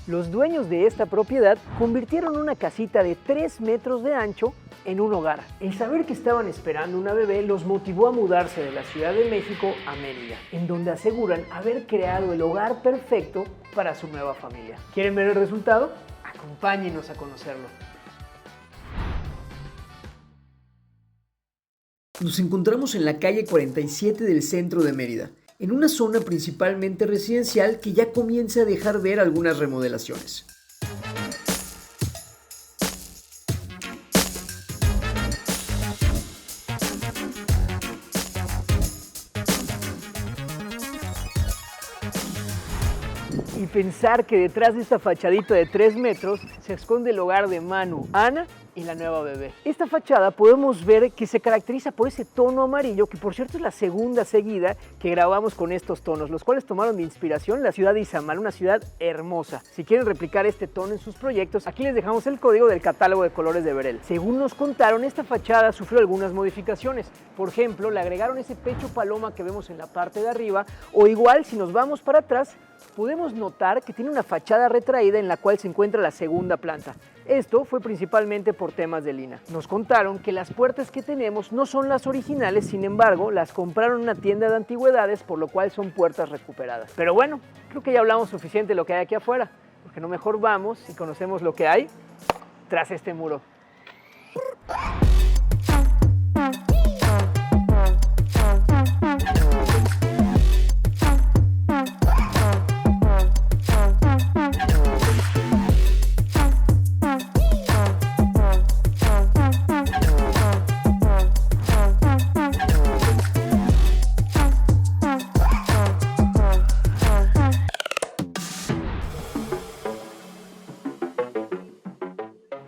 Los dueños de esta propiedad convirtieron una casita de 3 metros de ancho en un hogar. El saber que estaban esperando una bebé los motivó a mudarse de la Ciudad de México a Mérida, en donde aseguran haber creado el hogar perfecto para su nueva familia. ¿Quieren ver el resultado? Acompáñenos a conocerlo. Nos encontramos en la calle 47 del centro de Mérida, en una zona principalmente residencial que ya comienza a dejar ver algunas remodelaciones. Y pensar que detrás de esta fachadita de 3 metros se esconde el hogar de Manu, Ana y la nueva bebé. Esta fachada podemos ver que se caracteriza por ese tono amarillo, que por cierto es la segunda seguida que grabamos con estos tonos, los cuales tomaron de inspiración la ciudad de Izamal, una ciudad hermosa. Si quieren replicar este tono en sus proyectos, aquí les dejamos el código del catálogo de colores de Verel. Según nos contaron, esta fachada sufrió algunas modificaciones. Por ejemplo, le agregaron ese pecho paloma que vemos en la parte de arriba, o igual si nos vamos para atrás, podemos notar que tiene una fachada retraída en la cual se encuentra la segunda planta. Esto fue principalmente por temas de lina. Nos contaron que las puertas que tenemos no son las originales, sin embargo, las compraron en una tienda de antigüedades, por lo cual son puertas recuperadas. Pero bueno, creo que ya hablamos suficiente de lo que hay aquí afuera, porque no mejor vamos y conocemos lo que hay tras este muro.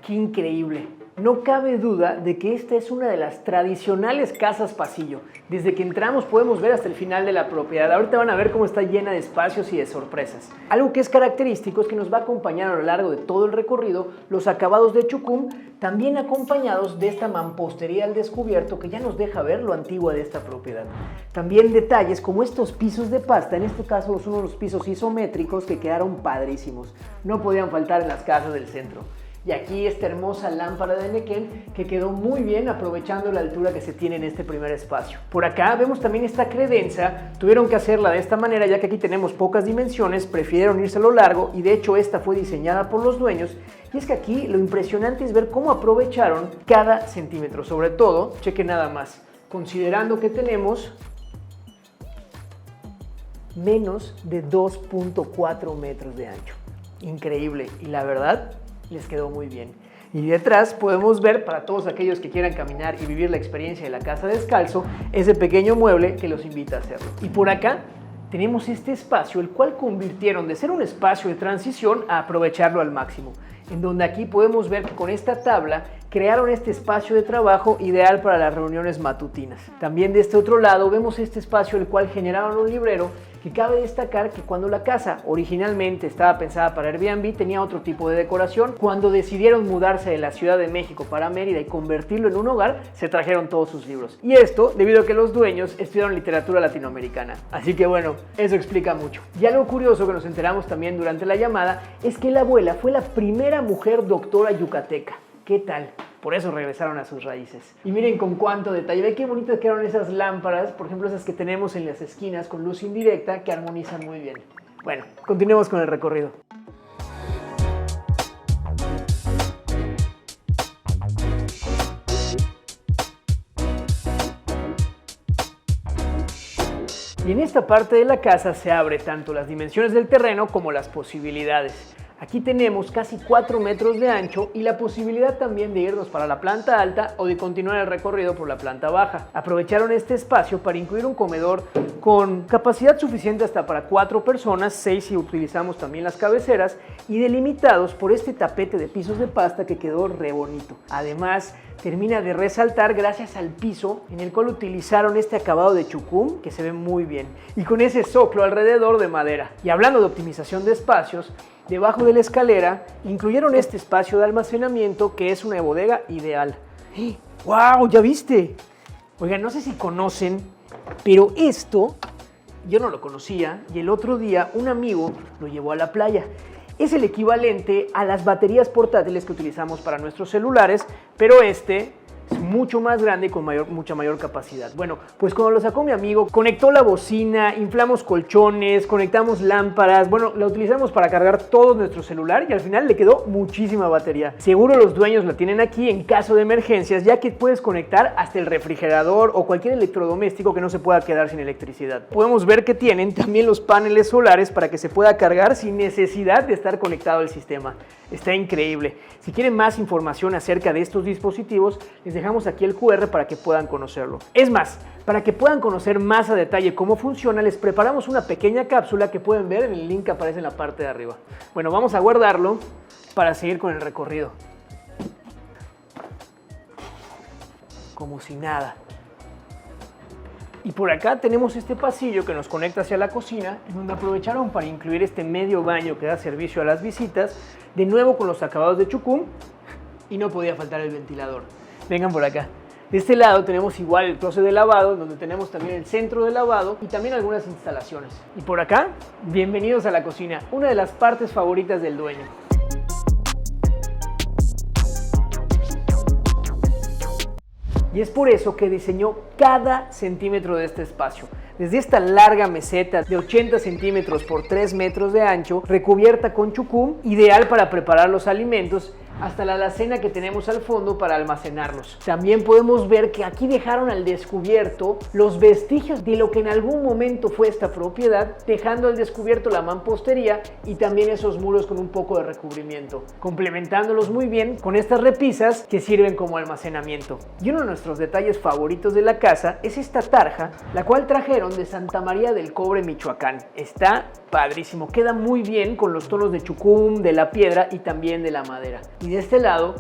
¡Qué increíble! No cabe duda de que esta es una de las tradicionales casas pasillo. Desde que entramos podemos ver hasta el final de la propiedad. Ahorita van a ver cómo está llena de espacios y de sorpresas. Algo que es característico es que nos va a acompañar a lo largo de todo el recorrido los acabados de chucum, también acompañados de esta mampostería al descubierto que ya nos deja ver lo antiguo de esta propiedad. También detalles como estos pisos de pasta, en este caso son unos pisos isométricos que quedaron padrísimos. No podían faltar en las casas del centro. Y aquí esta hermosa lámpara de Nequén que quedó muy bien aprovechando la altura que se tiene en este primer espacio. Por acá vemos también esta credenza, tuvieron que hacerla de esta manera ya que aquí tenemos pocas dimensiones, prefirieron irse a lo largo y de hecho esta fue diseñada por los dueños. Y es que aquí lo impresionante es ver cómo aprovecharon cada centímetro, sobre todo, chequen nada más, considerando que tenemos menos de 2.4 metros de ancho. Increíble y la verdad les quedó muy bien. Y detrás podemos ver, para todos aquellos que quieran caminar y vivir la experiencia de la casa descalzo, ese pequeño mueble que los invita a hacerlo. Y por acá tenemos este espacio, el cual convirtieron de ser un espacio de transición a aprovecharlo al máximo, en donde aquí podemos ver que con esta tabla crearon este espacio de trabajo ideal para las reuniones matutinas. También de este otro lado vemos este espacio el cual generaron un librero, que cabe destacar que cuando la casa originalmente estaba pensada para Airbnb tenía otro tipo de decoración. Cuando decidieron mudarse de la Ciudad de México para Mérida y convertirlo en un hogar, se trajeron todos sus libros. Y esto debido a que los dueños estudiaron literatura latinoamericana. Así que bueno, eso explica mucho. Y algo curioso que nos enteramos también durante la llamada es que la abuela fue la primera mujer doctora yucateca. ¿Qué tal? Por eso regresaron a sus raíces. Y miren con cuánto detalle. Ve qué bonitas quedaron esas lámparas, por ejemplo esas que tenemos en las esquinas con luz indirecta que armonizan muy bien. Bueno, continuemos con el recorrido. Y en esta parte de la casa se abre tanto las dimensiones del terreno como las posibilidades. Aquí tenemos casi 4 metros de ancho y la posibilidad también de irnos para la planta alta o de continuar el recorrido por la planta baja. Aprovecharon este espacio para incluir un comedor con capacidad suficiente hasta para 4 personas, 6 si utilizamos también las cabeceras, y delimitados por este tapete de pisos de pasta que quedó re bonito. Además, termina de resaltar gracias al piso en el cual utilizaron este acabado de chucum que se ve muy bien y con ese zoclo alrededor de madera. Y hablando de optimización de espacios, debajo de la escalera incluyeron este espacio de almacenamiento que es una bodega ideal. ¡Wow! ¿Ya viste? Oigan, no sé si conocen, pero esto yo no lo conocía y el otro día un amigo lo llevó a la playa. Es el equivalente a las baterías portátiles que utilizamos para nuestros celulares, pero este es mucho más grande y con mucha mayor capacidad. Bueno, pues cuando lo sacó mi amigo, conectó la bocina, inflamos colchones, conectamos lámparas, bueno, la utilizamos para cargar todo nuestro celular y al final le quedó muchísima batería. Seguro los dueños la tienen aquí en caso de emergencias, ya que puedes conectar hasta el refrigerador o cualquier electrodoméstico que no se pueda quedar sin electricidad. Podemos ver que tienen también los paneles solares para que se pueda cargar sin necesidad de estar conectado al sistema. Está increíble. Si quieren más información acerca de estos dispositivos, les dejamos aquí el QR para que puedan conocerlo. Es más, para que puedan conocer más a detalle cómo funciona, les preparamos una pequeña cápsula que pueden ver en el link que aparece en la parte de arriba. Bueno, vamos a guardarlo para seguir con el recorrido. Como si nada. Y por acá tenemos este pasillo que nos conecta hacia la cocina, en donde aprovecharon para incluir este medio baño que da servicio a las visitas, de nuevo con los acabados de chucum, y no podía faltar el ventilador. Vengan por acá. De este lado tenemos igual el closet de lavado, donde tenemos también el centro de lavado y también algunas instalaciones. Y por acá, bienvenidos a la cocina, una de las partes favoritas del dueño. Y es por eso que diseñó cada centímetro de este espacio. Desde esta larga meseta de 80 centímetros por 3 metros de ancho, recubierta con chucum, ideal para preparar los alimentos, hasta la alacena que tenemos al fondo para almacenarlos. También podemos ver que aquí dejaron al descubierto los vestigios de lo que en algún momento fue esta propiedad, dejando al descubierto la mampostería y también esos muros con un poco de recubrimiento, complementándolos muy bien con estas repisas que sirven como almacenamiento. Y uno de nuestros detalles favoritos de la casa es esta tarja, la cual trajeron de Santa María del Cobre, Michoacán. Está padrísimo, queda muy bien con los tonos de chucum, de la piedra y también de la madera. Y de este lado,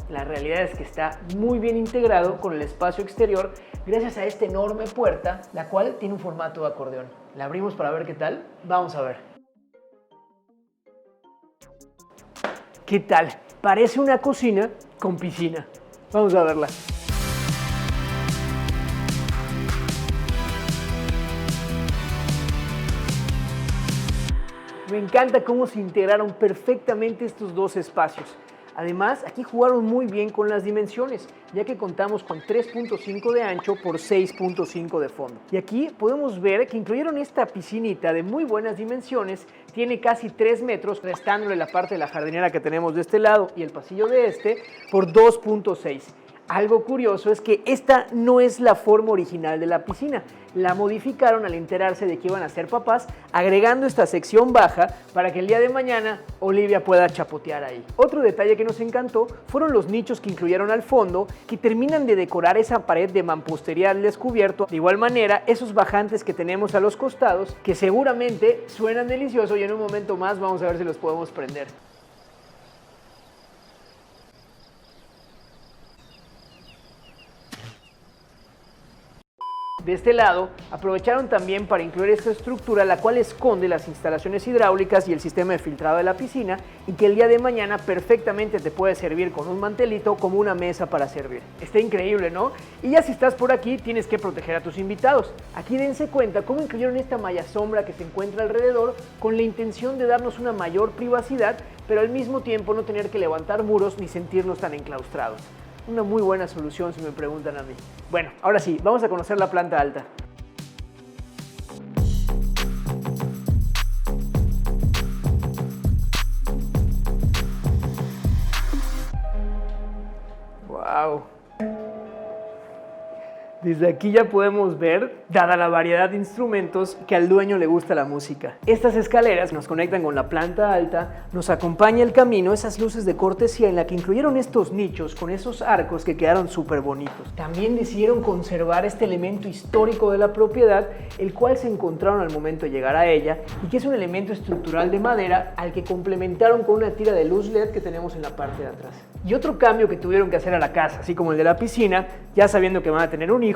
la realidad es que está muy bien integrado con el espacio exterior gracias a esta enorme puerta, la cual tiene un formato de acordeón. La abrimos para ver qué tal. Vamos a ver. ¿Qué tal? Parece una cocina con piscina. Vamos a verla. Me encanta cómo se integraron perfectamente estos dos espacios. Además, aquí jugaron muy bien con las dimensiones, ya que contamos con 3.5 de ancho por 6.5 de fondo. Y aquí podemos ver que incluyeron esta piscinita de muy buenas dimensiones, tiene casi 3 metros, restándole la parte de la jardinera que tenemos de este lado y el pasillo de este por 2.6. Algo curioso es que esta no es la forma original de la piscina. La modificaron al enterarse de que iban a ser papás, agregando esta sección baja para que el día de mañana Olivia pueda chapotear ahí. Otro detalle que nos encantó fueron los nichos que incluyeron al fondo, que terminan de decorar esa pared de mampostería al descubierto. De igual manera, esos bajantes que tenemos a los costados, que seguramente suenan delicioso y en un momento más vamos a ver si los podemos prender. De este lado, aprovecharon también para incluir esta estructura, la cual esconde las instalaciones hidráulicas y el sistema de filtrado de la piscina, y que el día de mañana perfectamente te puede servir con un mantelito como una mesa para servir. Está increíble, ¿no? Y ya si estás por aquí, tienes que proteger a tus invitados. Aquí dense cuenta cómo incluyeron esta malla sombra que se encuentra alrededor con la intención de darnos una mayor privacidad, pero al mismo tiempo no tener que levantar muros ni sentirnos tan enclaustrados. Una muy buena solución si me preguntan a mí. Bueno, ahora sí, vamos a conocer la planta alta. ¡Wow! Desde aquí ya podemos ver, dada la variedad de instrumentos, que al dueño le gusta la música. Estas escaleras nos conectan con la planta alta, nos acompaña el camino, esas luces de cortesía en la que incluyeron estos nichos con esos arcos que quedaron súper bonitos. También decidieron conservar este elemento histórico de la propiedad, el cual se encontraron al momento de llegar a ella y que es un elemento estructural de madera al que complementaron con una tira de luz LED que tenemos en la parte de atrás. Y otro cambio que tuvieron que hacer a la casa, así como el de la piscina, ya sabiendo que van a tener un hijo,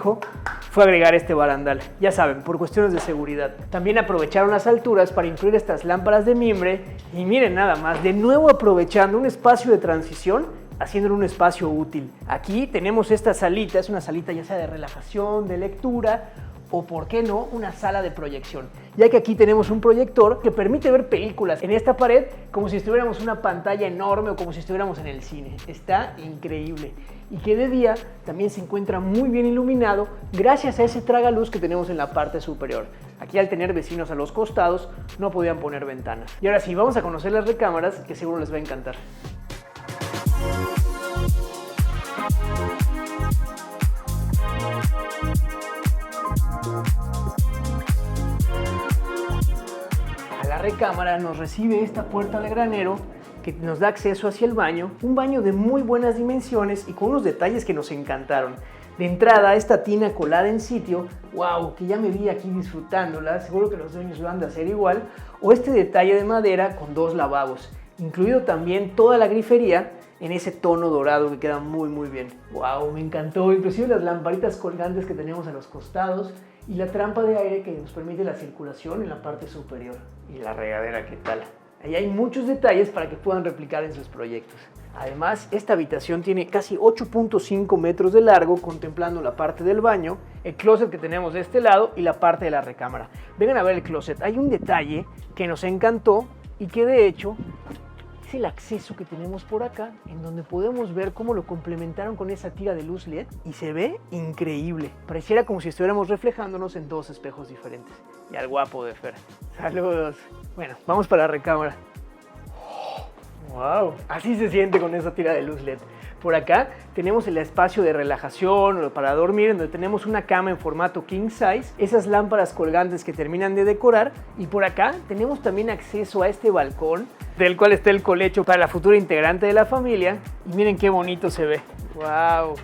fue agregar este barandal, ya saben, por cuestiones de seguridad. También aprovecharon las alturas para incluir estas lámparas de mimbre y miren nada más, de nuevo aprovechando un espacio de transición, haciéndolo un espacio útil. Aquí tenemos esta salita, es una salita ya sea de relajación, de lectura o por qué no, una sala de proyección, ya que aquí tenemos un proyector que permite ver películas en esta pared como si estuviéramos en una pantalla enorme o como si estuviéramos en el cine. Está increíble. Y que de día también se encuentra muy bien iluminado gracias a ese tragaluz que tenemos en la parte superior. Aquí, al tener vecinos a los costados, no podían poner ventanas. Y ahora sí, vamos a conocer las recámaras, que seguro les va a encantar. A la recámara nos recibe esta puerta de granero que nos da acceso hacia el baño, un baño de muy buenas dimensiones y con unos detalles que nos encantaron. De entrada, esta tina colada en sitio, wow, que ya me vi aquí disfrutándola, seguro que los dueños lo han de hacer igual, o este detalle de madera con 2 lavabos, incluido también toda la grifería en ese tono dorado que queda muy bien. Wow, me encantó, inclusive las lamparitas colgantes que tenemos a los costados y la trampa de aire que nos permite la circulación en la parte superior. Y la regadera, ¿qué tal? Ahí hay muchos detalles para que puedan replicar en sus proyectos. Además, esta habitación tiene casi 8.5 metros de largo, contemplando la parte del baño, el closet que tenemos de este lado y la parte de la recámara. Vengan a ver el closet. Hay un detalle que nos encantó y que de hecho es el acceso que tenemos por acá, en donde podemos ver cómo lo complementaron con esa tira de luz LED y se ve increíble. Pareciera como si estuviéramos reflejándonos en 2 espejos diferentes. Y al guapo de Fer. Saludos. Bueno, vamos para la recámara. ¡Wow! Así se siente con esa tira de luz LED. Por acá tenemos el espacio de relajación o para dormir, en donde tenemos una cama en formato king size, esas lámparas colgantes que terminan de decorar, y por acá tenemos también acceso a este balcón, del cual está el colecho para la futura integrante de la familia, y miren qué bonito se ve. ¡Wow!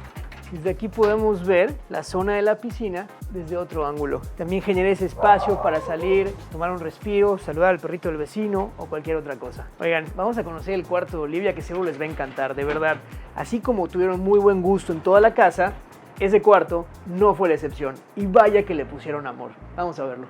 Desde aquí podemos ver la zona de la piscina desde otro ángulo. También genera ese espacio para salir, tomar un respiro, saludar al perrito del vecino o cualquier otra cosa. Oigan, vamos a conocer el cuarto de Olivia, que seguro les va a encantar, de verdad. Así como tuvieron muy buen gusto en toda la casa, ese cuarto no fue la excepción. Y vaya que le pusieron amor. Vamos a verlo.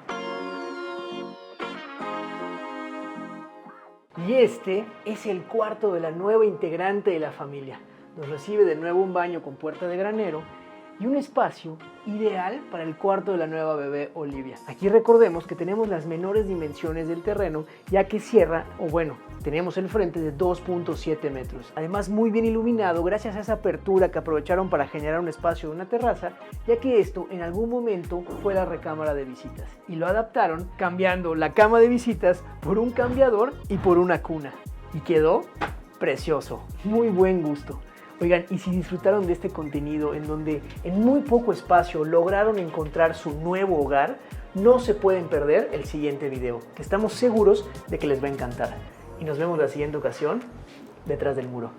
Y este es el cuarto de la nueva integrante de la familia. Nos recibe de nuevo un baño con puerta de granero y un espacio ideal para el cuarto de la nueva bebé Olivia. Aquí recordemos que tenemos las menores dimensiones del terreno, ya que cierra, o bueno, tenemos el frente de 2.7 metros. Además, muy bien iluminado gracias a esa apertura que aprovecharon para generar un espacio de una terraza, ya que esto en algún momento fue la recámara de visitas. Y lo adaptaron cambiando la cama de visitas por un cambiador y por una cuna. Y quedó precioso, muy buen gusto. Oigan, y si disfrutaron de este contenido en donde en muy poco espacio lograron encontrar su nuevo hogar, no se pueden perder el siguiente video, que estamos seguros de que les va a encantar. Y nos vemos la siguiente ocasión, detrás del muro.